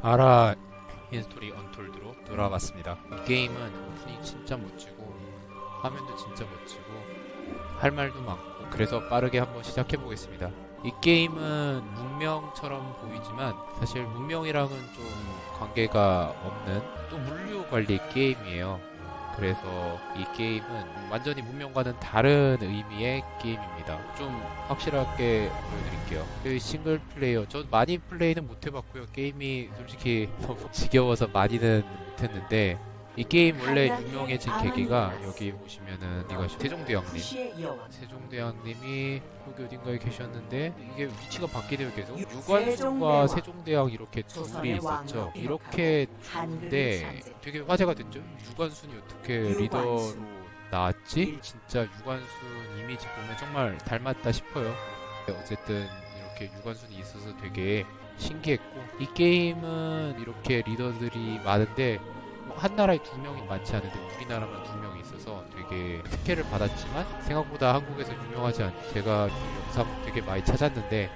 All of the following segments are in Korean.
아라 히스토리 언톨드로 돌아왔습니다. 이 게임은 오프닝 진짜 멋지고 화면도 진짜 멋지고 할 말도 많고 그래서 빠르게 한번 시작해 보겠습니다. 이 게임은 문명처럼 보이지만 사실 문명이랑은 좀 관계가 없는 또 물류 관리 게임이에요. 그래서 이 게임은 완전히 문명과는 다른 의미의 게임입니다. 좀 확실하게 보여드릴게요. 이 싱글 플레이어, 저 많이 플레이는 못 해봤고요. 게임이 솔직히 너무 지겨워서 많이는 못했는데 이 게임 원래 유명해진 계기가 여기 보시면은 이거 세종대왕님, 세종대왕님이 여기 어딘가에 계셨는데 이게 위치가 바뀌네요. 계속 유관순과 세종대왕 이렇게 둘이 있었죠. 이렇게 둘인데 되게 화제가 됐죠. 유관순이 어떻게 리더로 나왔지? 진짜 유관순 이미지 보면 정말 닮았다 싶어요. 어쨌든 이렇게 유관순이 있어서 되게 신기했고 이 게임은 이렇게 리더들이 많은데 한 나라에 두 명이 많지 않은데 우리나라만 두 명이 있어서 되게 특혜를 받았지만 생각보다 한국에서 유명하지 않. 제가 영상 되게 많이 찾았는데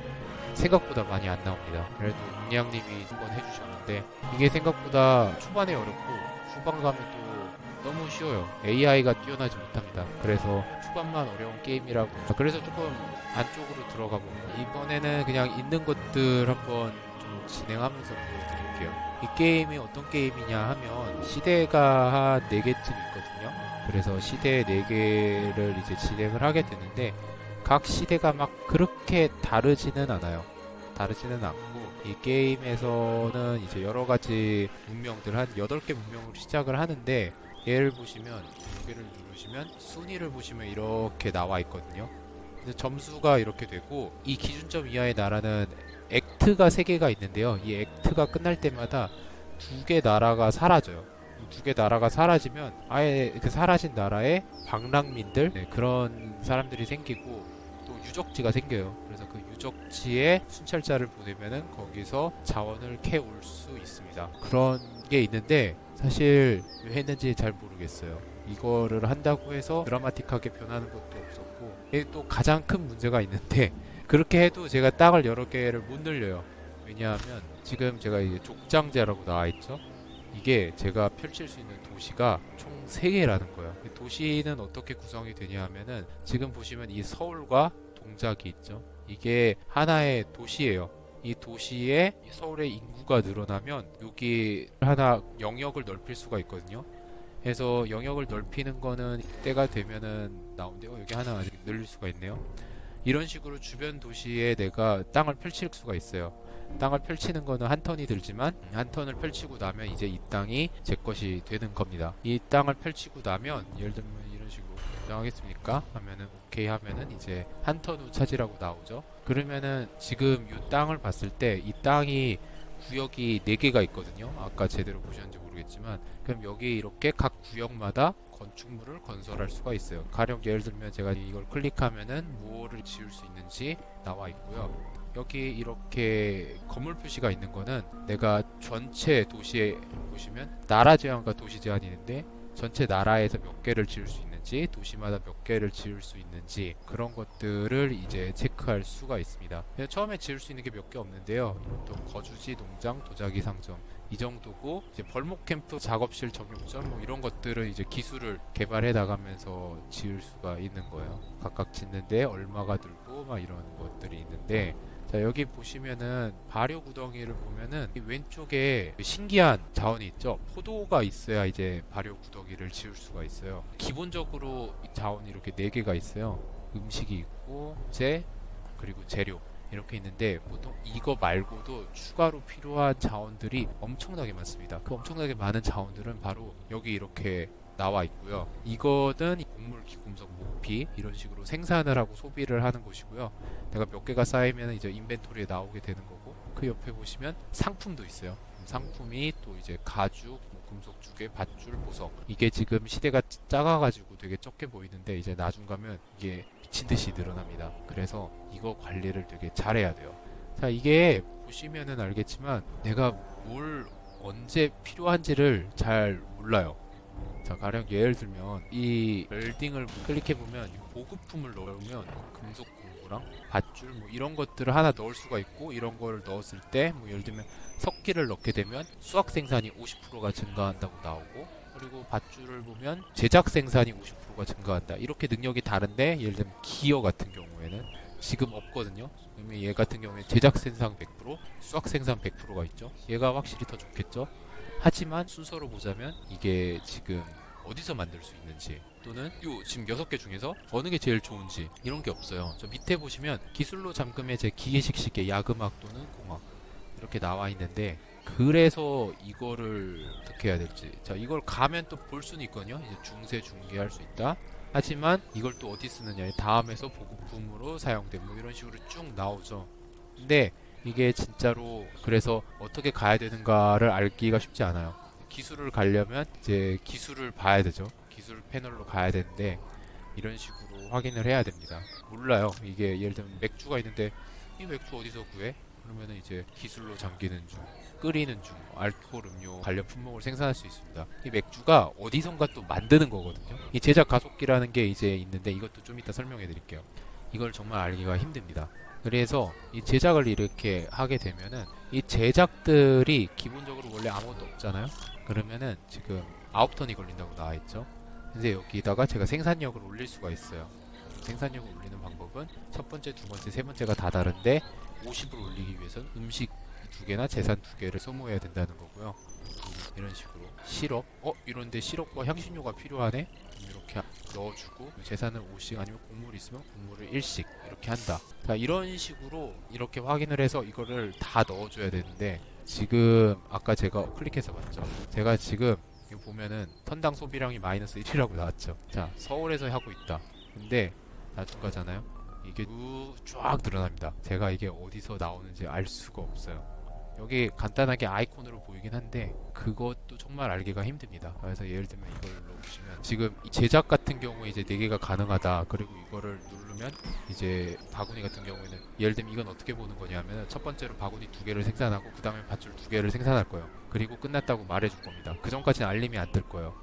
생각보다 많이 안 나옵니다. 그래도 문양님이 한번 해주셨는데 이게 생각보다 초반에 어렵고 후반 가면 또 너무 쉬워요. AI가 뛰어나지 못합니다. 그래서 초반만 어려운 게임이라고. 그래서 조금 안쪽으로 들어가 봅니다. 이번에는 그냥 있는 것들 한번 좀 진행하면서 보여드릴게요. 이 게임이 어떤 게임이냐 하면 시대가 한 4개쯤 있거든요. 그래서 시대 4개를 이제 진행을 하게 되는데 각 시대가 막 그렇게 다르지는 않아요. 다르지는 않고 이 게임에서는 이제 여러 가지 문명들 한 8개 문명으로 시작을 하는데 얘를 보시면 여기를 누르시면 순위를 보시면 이렇게 나와 있거든요. 그래서 점수가 이렇게 되고 이 기준점 이하의 나라는 액트가 3개가 있는데요. 이 액트가 끝날 때마다 2개 나라가 사라져요. 2개 나라가 사라지면 아예 그 사라진 나라에 방랑민들 그런 사람들이 생기고 또 유적지가 생겨요. 그래서 그 유적지에 순찰자를 보내면은 거기서 자원을 캐올 수 있습니다. 그런 게 있는데 사실 왜 했는지 잘 모르겠어요. 이거를 한다고 해서 드라마틱하게 변하는 것도 없었고 이게 또 가장 큰 문제가 있는데 그렇게 해도 제가 땅을 여러 개를 못 늘려요. 왜냐하면 지금 제가 이제 족장제라고 나와 있죠. 이게 제가 펼칠 수 있는 도시가 총 3개라는 거예요. 도시는 어떻게 구성이 되냐 하면은 지금 보시면 이 서울과 동작이 있죠. 이게 하나의 도시예요. 이 도시에 서울의 인구가 늘어나면 여기 하나 영역을 넓힐 수가 있거든요. 그래서 영역을 넓히는 거는 때가 되면은 나온대요. 여기 하나 아직 늘릴 수가 있네요. 이런 식으로 주변 도시에 내가 땅을 펼칠 수가 있어요. 땅을 펼치는 거는 한 턴이 들지만 한 턴을 펼치고 나면 이제 이 땅이 제 것이 되는 겁니다. 이 땅을 펼치고 나면 예를 들면 이런 식으로 인정하겠습니까? 하면은 오케이 하면은 이제 한 턴 후 차지라고 나오죠. 그러면은 지금 이 땅을 봤을 때 이 땅이 구역이 4개가 있거든요. 아까 제대로 보셨는지 모르겠지만 그럼 여기 이렇게 각 구역마다 건축물을 건설할 수가 있어요. 가령 예를 들면 제가 이걸 클릭하면은 무엇을 지을 수 있는지 나와 있고요. 여기 이렇게 건물 표시가 있는 거는 내가 전체 도시에 보시면 나라 제한과 도시 제한이 있는데 전체 나라에서 몇 개를 지을 수 있는지 도시마다 몇 개를 지을 수 있는지 그런 것들을 이제 체크할 수가 있습니다. 처음에 지을 수 있는 게 몇 개 없는데요. 또 거주지, 농장, 도자기 상점 이 정도고 이제 벌목 캠프, 작업실, 정육점 뭐 이런 것들은 이제 기술을 개발해 나가면서 지을 수가 있는 거예요. 각각 짓는데 얼마가 들고 막 이런 것들이 있는데 자 여기 보시면은 발효 구덩이를 보면은 이 왼쪽에 신기한 자원이 있죠. 포도가 있어야 이제 발효 구덩이를 지을 수가 있어요. 기본적으로 이 자원이 이렇게 4개가 있어요. 음식이 있고 재 그리고 재료 이렇게 있는데 보통 이거 말고도 추가로 필요한 자원들이 엄청나게 많습니다. 그 엄청나게 많은 자원들은 바로 여기 이렇게 나와 있고요. 이거는 곡물, 기금속, 목피 이런 식으로 생산을 하고 소비를 하는 곳이고요. 내가 몇 개가 쌓이면 이제 인벤토리에 나오게 되는 거고 그 옆에 보시면 상품도 있어요. 상품이 또 이제 가죽, 뭐 금속 주개, 밧줄, 보석 이게 지금 시대가 작아가지고 되게 적게 보이는데 이제 나중 가면 이게 미친 듯이 늘어납니다. 그래서 이거 관리를 되게 잘해야 돼요. 자 이게 보시면은 알겠지만 내가 뭘 언제 필요한지를 잘 몰라요. 자, 가령 예를 들면 이 빌딩을 클릭해보면 보급품을 넣으면 금속 공구랑 밧줄 뭐 이런 것들을 하나 넣을 수가 있고, 이런 걸 넣었을 때 뭐 예를 들면 석기를 넣게 되면 수확 생산이 50%가 증가한다고 나오고, 그리고 밧줄을 보면 제작 생산이 50%가 증가한다. 이렇게 능력이 다른데, 예를 들면 기어 같은 경우에는 지금 없거든요. 그러면 얘 같은 경우에 제작 생산 100%, 수확 생산 100%가 있죠. 얘가 확실히 더 좋겠죠. 하지만 순서로 보자면 이게 지금 어디서 만들 수 있는지, 또는 요 지금 6개 중에서 어느 게 제일 좋은지 이런 게 없어요. 저 밑에 보시면 기술로 잠금의 제 기계식 시계 야금학 또는 공학 이렇게 나와 있는데, 그래서 이거를 어떻게 해야 될지, 자 이걸 가면 또 볼 수는 있거든요. 이제 중세 중개할 수 있다. 하지만 이걸 또 어디 쓰느냐에 다음에서 보급품으로 사용돼 뭐 이런 식으로 쭉 나오죠. 근데 이게 진짜로 그래서 어떻게 가야 되는가를 알기가 쉽지 않아요. 기술을 가려면 이제 기술을 봐야 되죠. 기술 패널로 가야 되는데 이런 식으로 확인을 해야 됩니다. 몰라요. 이게 예를 들면 맥주가 있는데 이 맥주 어디서 구해? 그러면은 이제 기술로 잠기는 중, 끓이는 중, 알코올 음료 관련 품목을 생산할 수 있습니다. 이 맥주가 어디선가 또 만드는 거거든요. 이 제작 가속기라는 게 이제 있는데, 이것도 좀 이따 설명해 드릴게요. 이걸 정말 알기가 힘듭니다. 그래서 이 제작을 이렇게 하게 되면은 이 제작들이 기본적으로 원래 아무것도 없잖아요. 그러면은 지금 9턴이 걸린다고 나와 있죠. 근데 여기다가 제가 생산력을 올릴 수가 있어요. 생산력을 올리는 방법은 첫 번째, 두 번째, 세 번째가 다 다른데 50을 올리기 위해서는 음식 2개나 재산 2개를 소모해야 된다는 거고요. 이런 식으로 시럽, 이런데 시럽과 향신료가 필요하네? 이렇게 넣어주고, 재산을 5씩 아니면 곡물 있으면 곡물을 1씩 이렇게 한다. 자, 이런 식으로 이렇게 확인을 해서 이거를 다 넣어줘야 되는데, 지금 아까 제가 클릭해서 봤죠. 제가 지금 이거 보면은 턴당 소비량이 마이너스 1이라고 나왔죠. 자, 서울에서 하고 있다. 근데 나중 가잖아요. 이게 쫙 늘어납니다. 제가 이게 어디서 나오는지 알 수가 없어요. 여기 간단하게 아이콘으로 보이긴 한데 그것도 정말 알기가 힘듭니다. 그래서 예를 들면 이걸로 보시면 지금 이 제작 같은 경우에 이제 4개가 가능하다. 그리고 이거를 누르면 이제 바구니 같은 경우에는 예를 들면 이건 어떻게 보는 거냐면, 첫 번째로 바구니 2개를 생산하고 그 다음에 밧줄 2개를 생산할 거예요. 그리고 끝났다고 말해줄 겁니다. 그 전까지는 알림이 안 뜰 거예요.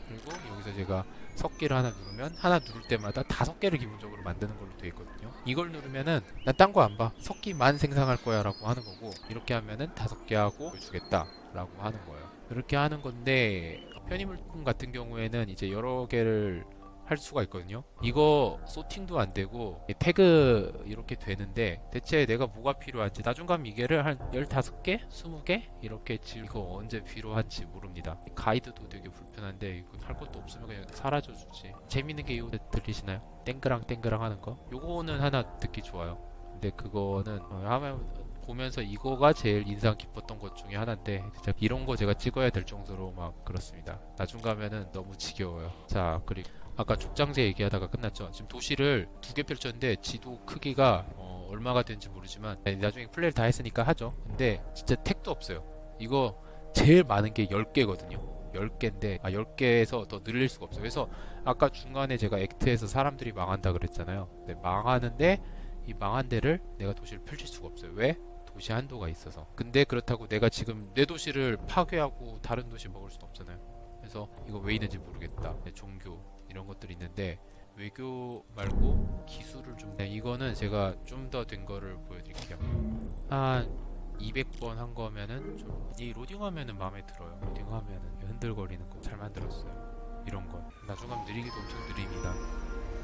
그리고 여기서 제가 석기를 하나 누르면 하나 누를 때마다 5개를 기본적으로 만드는 걸로 되어 있거든요. 이걸 누르면은 난 딴 거 안 봐, 석기만 생성할 거야 라고 하는 거고, 이렇게 하면은 5개 하고 주겠다 라고 하는 거예요. 이렇게 하는 건데, 편의물품 같은 경우에는 이제 여러 개를 할 수가 있거든요. 이거 소팅도 안 되고 태그 이렇게 되는데, 대체 내가 뭐가 필요한지 나중 가면 이게를 한 15개? 20개? 이렇게 이거 언제 필요한지 모릅니다. 가이드도 되게 불편한데 이거 할 것도 없으면 그냥 사라져 주지. 재밌는 게 이거 들리시나요? 땡그랑 땡그랑 하는 거? 요거는 하나 듣기 좋아요. 근데 그거는 하면 보면서 이거가 제일 인상 깊었던 것 중에 하나인데, 진짜 이런 거 제가 찍어야 될 정도로 막 그렇습니다. 나중 가면은 너무 지겨워요. 자, 그리고 아까 족장제 얘기하다가 끝났죠. 지금 도시를 2개 펼쳤는데 지도 크기가 얼마가 되는지 모르지만 나중에 플레이를 다 했으니까 하죠. 근데 진짜 택도 없어요. 이거 제일 많은 게 10개거든요. 10개인데 10개에서 더 늘릴 수가 없어요. 그래서 아까 중간에 제가 액트에서 사람들이 망한다 그랬잖아요. 근데 망하는데 이 망한 데를 내가 도시를 펼칠 수가 없어요. 왜? 도시 한도가 있어서. 근데 그렇다고 내가 지금 내 도시를 파괴하고 다른 도시 먹을 수는 없잖아요. 그래서 이거 왜 있는지 모르겠다. 종교 이런 것들이 있는데, 외교 말고 기술을 좀, 이거는 제가 좀 더 된 거를 보여드릴게요. 한 200번 한 거면은 이 로딩 화면은 마음에 들어요. 로딩 화면은 흔들거리는 거 잘 만들었어요. 이런 거 나중 하면 느리기도 엄청 느립니다.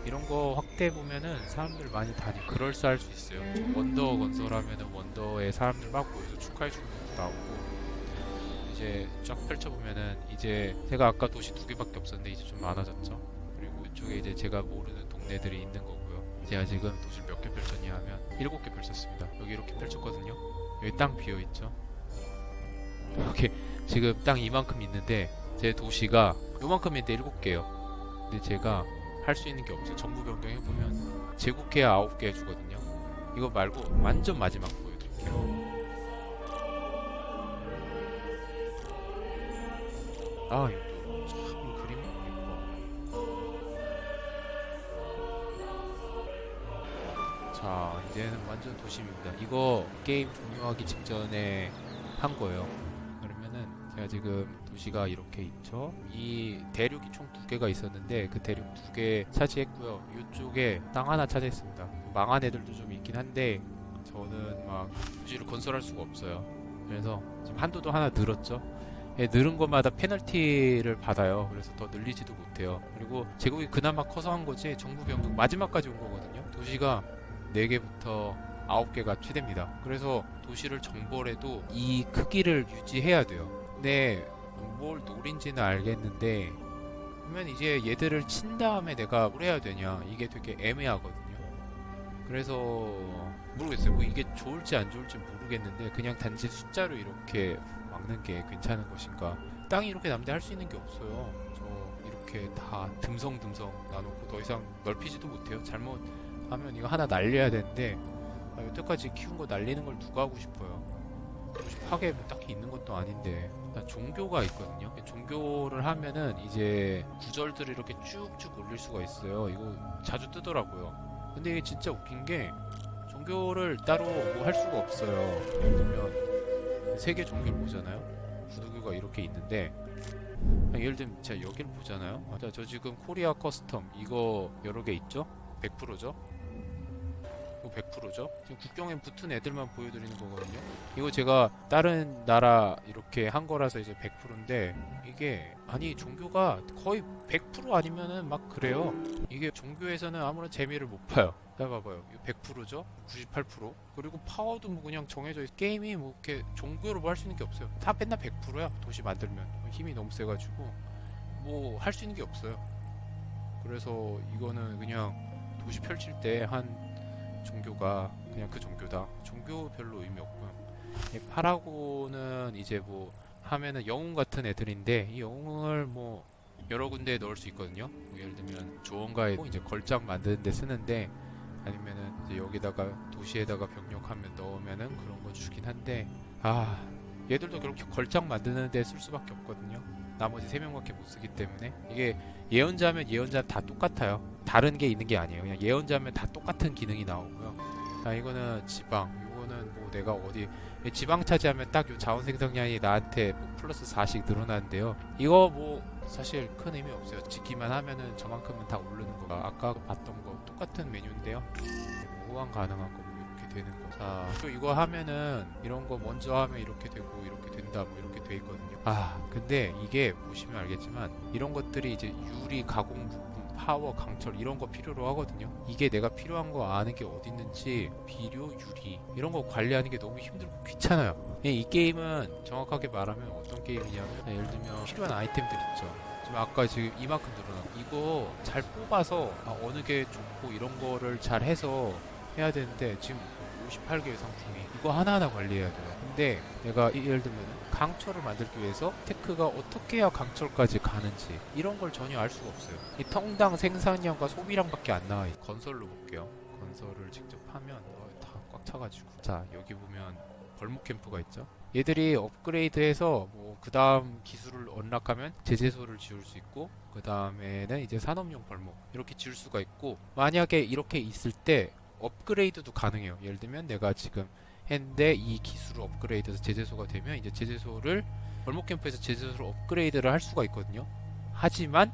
이런 거 확대해 보면은 사람들 많이 다니, 그럴싸할 수 있어요. 원더 건설하면은 원더에 사람들 막 모여서 축하해 주는 것도 나오고, 이제 쫙 펼쳐보면은 이제 제가 아까 도시 2개밖에 없었는데 이제 좀 많아졌죠. 그리고 이쪽에 이제 제가 모르는 동네들이 있는 거고요. 제가 지금 도시를 몇 개 펼쳤냐 하면 7개 펼쳤습니다. 여기 이렇게 펼쳤거든요. 여기 땅 비어있죠. 여기 지금 땅 이만큼 있는데 제 도시가 요만큼인데 7개예요. 근데 제가 할 수 있는 게 없어요. 정부 변경해보면 제국해야 9개 해주거든요. 이거 말고 완전 마지막 보여드릴게요. 이것도 참 그림 예뻐. 자, 이제는 완전 도심입니다. 이거 게임 종료하기 직전에 한 거예요. 그러면은 제가 지금 도시가 이렇게 있죠. 이 대륙이 총 2개가 있었는데 그 대륙 2개 차지했고요. 이쪽에 땅 하나 차지했습니다. 망한 애들도 좀 있긴 한데 저는 막 도시를 건설할 수가 없어요. 그래서 지금 한도도 하나 늘었죠. 예, 늘은 것마다 페널티를 받아요. 그래서 더 늘리지도 못해요. 그리고 제국이 그나마 커서 한 거지 정부 병력 마지막까지 온 거거든요. 도시가 4개부터 9개가 최대입니다. 그래서 도시를 정벌해도 이 크기를 유지해야 돼요. 근데 뭘 노린지는 알겠는데 그러면 이제 얘들을 친 다음에 내가 뭘 해야 되냐 이게 되게 애매하거든요. 그래서 모르겠어요. 뭐 이게 좋을지 안 좋을지 모르겠는데 그냥 단지 숫자로 이렇게 막는 게 괜찮은 것인가. 땅이 이렇게 남대 할 수 있는 게 없어요. 저 이렇게 다 듬성듬성 나놓고 더 이상 넓히지도 못해요. 잘못하면 이거 하나 날려야 되는데 여태까지 키운 거 날리는 걸 누가 하고 싶어요. 파괴 뭐 딱히 있는 것도 아닌데. 일단 종교가 있거든요. 종교를 하면은 이제 구절들을 이렇게 쭉쭉 올릴 수가 있어요. 이거 자주 뜨더라고요. 근데 이게 진짜 웃긴 게 종교를 따로 뭐 할 수가 없어요. 예를 들면 세계 종교를 보잖아요. 부두교가 이렇게 있는데 예를 들면 제가 여기를 보잖아요. 자, 저 지금 코리아 커스텀 이거 여러 개 있죠? 100%죠? 이거 100%죠? 지금 국경에 붙은 애들만 보여드리는 거거든요. 이거 제가 다른 나라 이렇게 한 거라서 이제 100%인데 이게 아니 종교가 거의 100% 아니면은 막 그래요. 이게 종교에서는 아무런 재미를 못 봐요. 자 봐봐요. 이거 100%죠? 98%? 그리고 파워도 뭐 그냥 정해져 있어. 게임이 뭐 이렇게 종교로 뭐 할 수 있는 게 없어요. 다 맨날 100%야. 도시 만들면 힘이 너무 세가지고 뭐 할 수 있는 게 없어요. 그래서 이거는 그냥 도시 펼칠 때 한 종교가 그냥 그 종교다. 종교 별로 의미 없고요. 파라고는 이제 뭐 하면은 영웅 같은 애들인데 이 영웅을 뭐 여러 군데에 넣을 수 있거든요. 뭐 예를 들면 조언가에 이제 걸작 만드는 데 쓰는데 아니면은 이제 여기다가 도시에다가 병력하면 넣으면은 그런 거 주긴 한데 얘들도 그렇게 걸작 만드는 데 쓸 수밖에 없거든요. 나머지 3명밖에 못 쓰기 때문에 이게 예언자면 예언자 다 똑같아요. 다른 게 있는 게 아니에요. 그냥 예언자면 다 똑같은 기능이 나오고요. 자, 이거는 지방. 이거는 뭐 내가 어디 지방 차지하면 딱 요 자원 생성량이 나한테 뭐 플러스 4씩 늘어나는데요. 이거 뭐 사실 큰 의미 없어요. 짓기만 하면은 저만큼은 다 오르는 거. 아까 봤던 거 똑같은 메뉴인데요. 뭐 호환 가능한 거 뭐 이렇게 되는 거. 자, 또 이거 하면은 이런 거 먼저 하면 이렇게 되고 이렇게 된다 뭐 이렇게 돼 있거든요. 근데 이게 보시면 알겠지만 이런 것들이 이제 유리 가공 부품 파워, 강철 이런 거 필요로 하거든요. 이게 내가 필요한 거 아는 게 어디 있는지 비료, 유리 이런 거 관리하는 게 너무 힘들고 귀찮아요. 이 게임은 정확하게 말하면 어떤 게임이냐면 예를 들면 필요한 아이템들 있죠. 지금 아까 지금 이만큼 늘어나고 이거 잘 뽑아서 어느 게 좋고 이런 거를 잘 해서 해야 되는데 지금 58개의 상품이 이거 하나하나 관리해야 돼요. 근데 내가 예를 들면 강철을 만들기 위해서 테크가 어떻게 해야 강철까지 가는지 이런 걸 전혀 알 수가 없어요. 이 통당 생산량과 소비량밖에 안 나와. 건설로 볼게요. 건설을 직접 하면 다 꽉 차가지고. 자, 여기 보면 벌목 캠프가 있죠. 얘들이 업그레이드해서 뭐 그 다음 기술을 언락하면 제재소를 지을 수 있고 그 다음에는 이제 산업용 벌목 이렇게 지을 수가 있고 만약에 이렇게 있을 때 업그레이드도 가능해요. 예를 들면 내가 지금 했는데 이 기술을 업그레이드해서 제재소가 되면 이제 제재소를 벌목 캠프에서 제재소를 업그레이드를 할 수가 있거든요. 하지만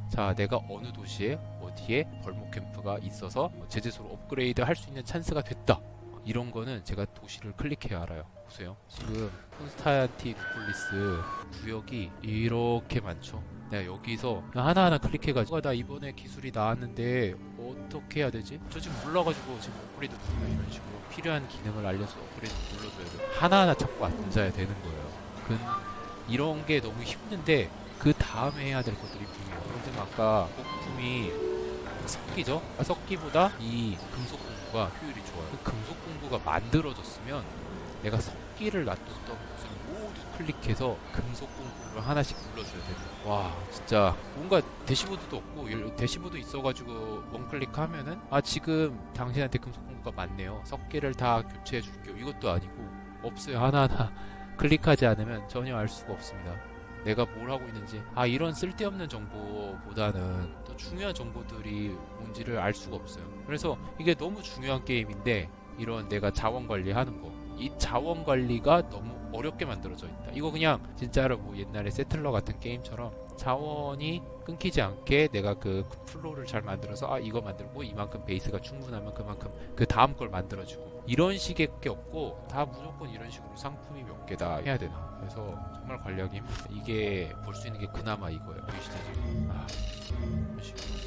자, 내가 어느 도시에 어디에 벌목 캠프가 있어서 제재소를 업그레이드 할 수 있는 찬스가 됐다. 이런 거는 제가 도시를 클릭해야 알아요. 보세요. 지금 콘스탄티누폴리스 구역이 이렇게 많죠. 내가 여기서 하나하나 클릭해가지고 나 이번에 기술이 나왔는데 어떻게 해야 되지? 저 지금 몰라가지고 지금 업그레이드 누르면 이런 식으로 필요한 기능을 알려서 업그레이드 눌러줘야 돼요. 하나하나 자꾸 앉아야 되는 거예요. 이런 게 너무 힘든데 그 다음에 해야 될 것들이 분명해요. 예를 들면 아까 복품이 석기죠? 석기보다 이 금속 공구가 효율이 좋아요. 그 금속 공구가 만들어졌으면 내가 석기를 놔뒀던 곳을 모두 클릭해서 금속 공구를 하나씩 눌러줘야 돼요. 와, 진짜 뭔가 대시보드도 없고 대시보드 있어가지고 원클릭하면은 지금 당신한테 금속 공구가 많네요. 석기를 다 교체해 줄게요. 이것도 아니고 없어요. 하나하나 클릭하지 않으면 전혀 알 수가 없습니다. 내가 뭘 하고 있는지 이런 쓸데없는 정보보다는 더 중요한 정보들이 뭔지를 알 수가 없어요. 그래서 이게 너무 중요한 게임인데 이런 내가 자원 관리하는 거 이 자원 관리가 너무 어렵게 만들어져 있다. 이거 그냥 진짜로 뭐 옛날에 세틀러 같은 게임처럼 자원이 끊기지 않게 내가 그 플로우를 잘 만들어서 이거 만들고 이만큼 베이스가 충분하면 그만큼 그 다음 걸 만들어주고 이런 식의 게 없고 다 무조건 이런 식으로 상품이 몇 개다 해야 되나. 그래서 정말 관리하기 힘들다. 이게 볼 수 있는 게 그나마 이거예요. 보이시죠 지금? 이런 식으로.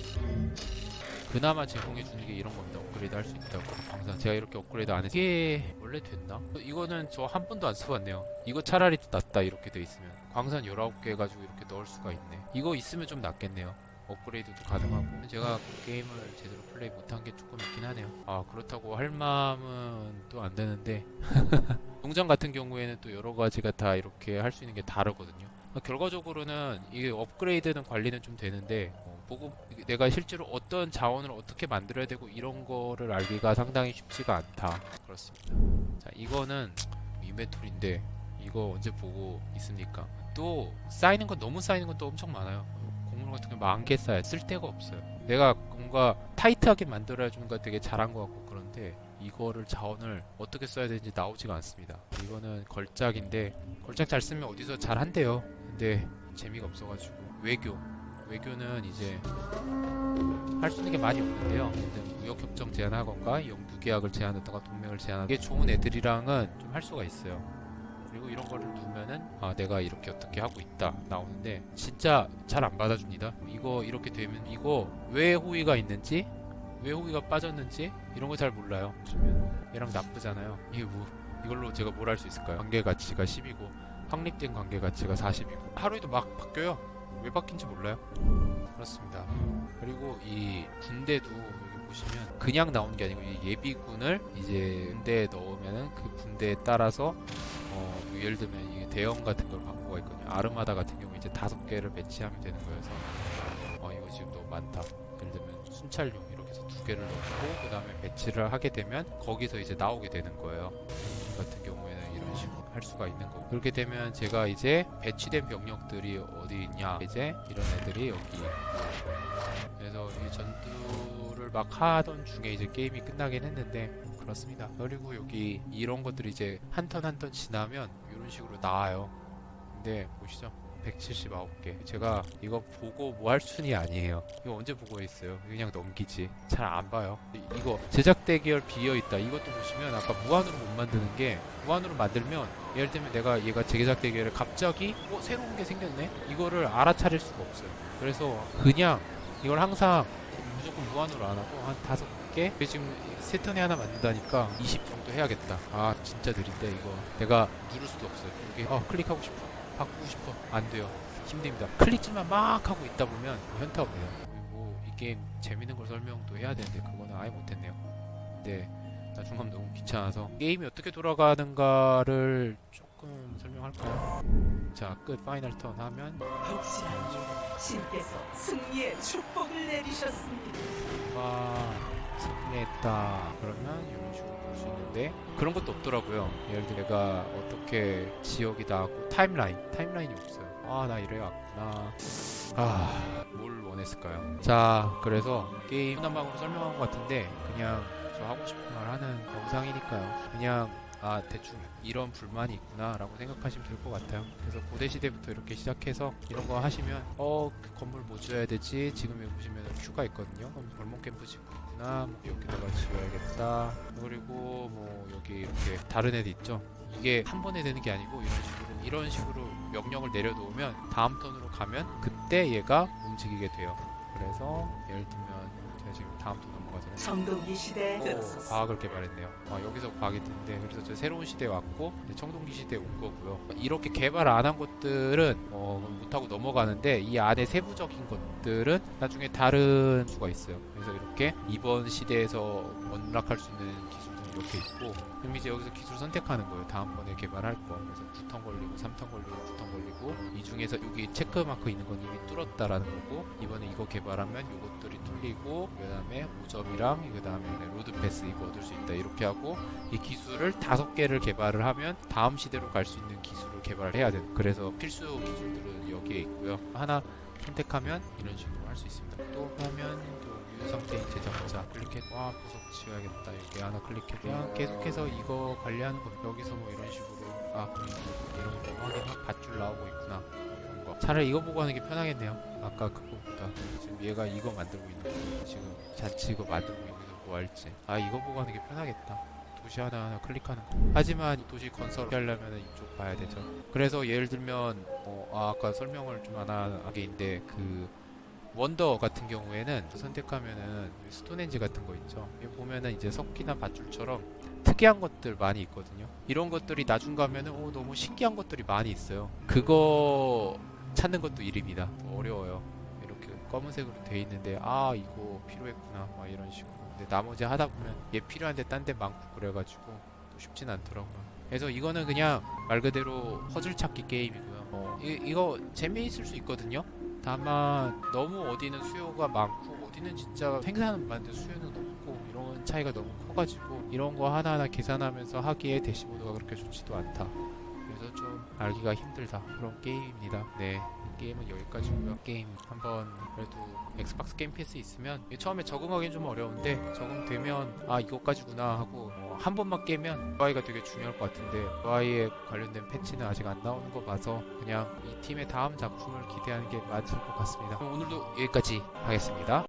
그나마 제공해 주는 게 이런 겁니다. 업그레이드 할 수 있다고. 광산 제가 이렇게 업그레이드 안 해서 이게 원래 됐나? 이거는 저 한 번도 안 써봤네요. 이거 차라리 낫다 이렇게 돼 있으면. 광산 19개 가지고 이렇게 넣을 수가 있네. 이거 있으면 좀 낫겠네요. 업그레이드도 가능하고. 제가 게임을 제대로 플레이 못한 게 조금 있긴 하네요. 그렇다고 할 마음은 또 안 되는데 농장 같은 경우에는 또 여러 가지가 다 이렇게 할 수 있는 게 다르거든요. 결과적으로는 이게 업그레이드는 관리는 좀 되는데 보고 내가 실제로 어떤 자원을 어떻게 만들어야 되고 이런 거를 알기가 상당히 쉽지가 않다. 그렇습니다. 자, 이거는 인벤토리인데 이거 언제 보고 있습니까? 또 쌓이는 건 너무 쌓이는 건 또 엄청 많아요. 곡물 같은 게 10,000개 쌓여 쓸 데가 없어요. 내가 뭔가 타이트하게 만들어야 주는 거 되게 잘한 것 같고 그런데 이거를 자원을 어떻게 써야 되는지 나오지가 않습니다. 이거는 걸작인데 걸작 잘 쓰면 어디서 잘 한대요. 근데 재미가 없어가지고 외교는 이제 할 수 있는 게 많이 없는데요. 무역협정 제한하건가 무계약을 제한하던가 동맹을 제한하던가 이게 좋은 애들이랑은 좀 할 수가 있어요. 그리고 이런 거를 두면은 내가 이렇게 어떻게 하고 있다 나오는데 진짜 잘 안 받아줍니다. 이거 이렇게 되면 이거 왜 호의가 있는지 왜 호의가 빠졌는지 이런 거 잘 몰라요. 보시면 얘랑 나쁘잖아요. 이게 뭐 이걸로 제가 뭘 할 수 있을까요? 관계 가치가 10이고 확립된 관계 가치가 40이고 하루에도 막 바뀌어요. 왜 바뀐지 몰라요. 그렇습니다. 그리고 이 군대도 여기 보시면 그냥 나오는 게 아니고 이 예비군을 이제 군대에 넣으면은 그 군대에 따라서 예를 들면 이게 대형 같은 걸 바꾸가 있거든요. 아르마다 같은 경우 이제 5개를 배치하면 되는 거여서 이거 지금 너무 많다. 예를 들면 순찰용 이렇게 해서 2개를 넣고 그 다음에 배치를 하게 되면 거기서 이제 나오게 되는 거예요. 같은 경우에는 이런 식으로 할 수가 있는 거고 그렇게 되면 제가 이제 배치된 병력들이 어디 있냐 이제 이런 애들이 여기 그래서 이 전투를 막 하던 중에 이제 게임이 끝나긴 했는데 그렇습니다. 그리고 여기 이런 것들이 이제 한 턴 한 턴 지나면 이런 식으로 나와요. 근데 보시죠 179개 제가 이거 보고 뭐 할 순위 아니에요. 이거 언제 보고 있어요. 그냥 넘기지 잘 안 봐요. 이거 제작 대결 비어있다 이것도 보시면 아까 무한으로 못 만드는 게 무한으로 만들면 예를 들면 내가 얘가 제작 대결에 갑자기 새로운 게 생겼네 이거를 알아차릴 수가 없어요. 그래서 그냥 이걸 항상 무조건 무한으로 안 하고 한 5개 지금 세 턴에 하나 만든다니까 20 정도 해야겠다. 진짜 느린데 이거 내가 누를 수도 없어요. 여기 클릭하고 싶어 바꾸고 싶어 안 돼요. 힘듭니다. 클릭질만 막 하고 있다 보면 현타 없네요. 이 게임 재밌는 걸 설명도 해야 되는데 그거는 아예 못했네요. 근데 나중에 너무 귀찮아서 게임이 어떻게 돌아가는가를 조금 설명할까요? 자, 끝 파이널 턴 하면 확실한 신께서 승리의 축복을 내리셨습니다. 승리했다 그러면 이런 식으로 볼 수 있는데 그런 것도 없더라고요. 예를 들어 내가 어떻게 지역이 나왔고 타임라인이 없어요. 나 이래 왔구나. 뭘 원했을까요? 자, 그래서 게임 하나방으로 설명한 것 같은데 그냥 저 하고 싶은 말 하는 영상이니까요. 그냥 대충 이런 불만이 있구나 라고 생각하시면 될 것 같아요. 그래서 고대시대부터 이렇게 시작해서 이런 거 하시면 그 건물 뭐 지어야 되지? 지금 여기 보시면 큐가 있거든요. 그럼 벌목 캠프 짓고 있구나. 여기다가 지어야겠다. 그리고 뭐 여기 이렇게 다른 애들 있죠. 이게 한 번에 되는 게 아니고 이런 식으로 명령을 내려놓으면 다음 턴으로 가면 그때 얘가 움직이게 돼요. 그래서 예를 들면 제가 지금 다음 턴 넘어가잖아요. 청동기 시대에 들어섰습니다. 과학을 개발했네요. 여기서 과학이 뜨는데 그래서 저 새로운 시대에 왔고 청동기 시대에 온 거고요. 이렇게 개발 안 한 것들은 못하고 넘어가는데 이 안에 세부적인 것들은 나중에 다른 수가 있어요. 그래서 이렇게 이번 시대에서 언락할 수 있는 기술들이 이렇게 있고 그럼 이제 여기서 기술 선택하는 거예요. 다음번에 개발할 거. 그래서 2턴 걸리고 3턴 걸리고 9턴 걸리고 이 중에서 여기 체크마크 있는 건 이미 뚫었다라는 거고 이번에 이거 개발하면 이것들이 뚫리고 그 다음에 5점이랑 그 다음에 로드 패스 이거 얻을 수 있다 이렇게 하고 이 기술을 5개를 개발을 하면 다음 시대로 갈 수 있는 기술을 개발을 해야 돼요. 그래서 필수 기술들은 여기에 있고요. 하나 선택하면 이런 식으로 할 수 있습니다. 또 하면 또 유효 상태인 제작자 클릭 이렇게 구석 지어야겠다. 이렇게 하나 클릭해. 그냥 계속해서 이거 관리하는 거. 여기서 뭐 이런 식으로 이런 거 확인하고 밧줄 나오고 있구나. 이런 거. 차라리 이거 보고 하는 게 편하겠네요. 아까 그거보다. 지금 얘가 이거 만들고 있는 거. 지금 잔치 이거 만들고 있는 거 뭐 할지. 이거 보고 하는 게 편하겠다. 도시 하나하나 클릭하는 거. 하지만 이 도시 건설 하려면 이쪽 봐야 되죠. 그래서 예를 들면 아까 설명을 좀 하나 하게 있는데 그 원더 같은 경우에는 선택하면은 스톤헨지 같은 거 있죠. 여기 보면은 이제 석기나 밧줄처럼 특이한 것들 많이 있거든요. 이런 것들이 나중 가면은 너무 신기한 것들이 많이 있어요. 그거 찾는 것도 일입니다. 어려워요. 이렇게 검은색으로 돼 있는데 이거 필요했구나 막 이런 식으로. 근데 나머지 하다 보면 얘 필요한데 딴 데 많고 그래가지고 또 쉽진 않더라고요. 그래서 이거는 그냥 말 그대로 퍼즐 찾기 게임이고요. 이거 재미있을 수 있거든요. 다만 너무 어디는 수요가 많고 어디는 진짜 생산은 많은데 수요는 없고 이런 차이가 너무 커가지고 이런 거 하나하나 계산하면서 하기에 대시보드가 그렇게 좋지도 않다. 그래서 좀 알기가 힘들다 그런 게임입니다. 네, 게임은 여기까지고요. 게임 한번 그래도 엑스박스 게임 패스 있으면 처음에 적응하기는 좀 어려운데 적응되면 이것까지구나 하고 한 번만 깨면 UI가 되게 중요할 것 같은데 UI에 관련된 패치는 아직 안 나오는 거 봐서 그냥 이 팀의 다음 작품을 기대하는 게 맞을 것 같습니다. 그럼 오늘도 여기까지 하겠습니다.